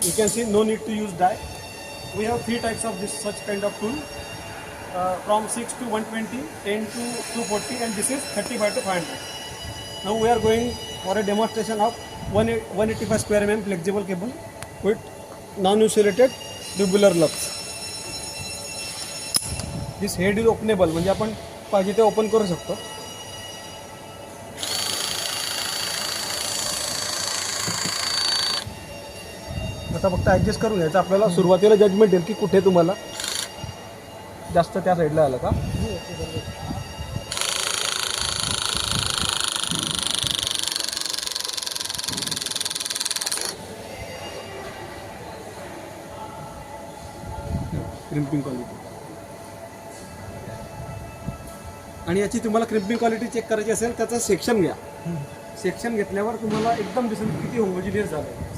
You can see no need to use die. We have 3 types of this such kind of tool, from 6 to 120, 10 to 240, and this is 35 to 500. Now we are going for a demonstration of 185 square mm flexible cable with non-insulated tubular lugs. This head is openable, म्हणजे आपण पाहिजे ते open करू शकतो. आता फक्त adjust करून घ्यायचं. आपल्याला सुरुवातीला जजमेंट येईल की कुठे तुम्हाला जास्त त्या साईडला आलं का. क्रिम्पिंग क्वालिटी, आणि याची तुम्हाला क्रिम्पिंग क्वालिटी चेक करायची असेल त्याचं सेक्शन घ्या. सेक्शन घेतल्यावर तुम्हाला एकदम दिसेल किती होमोजिनियस झालं.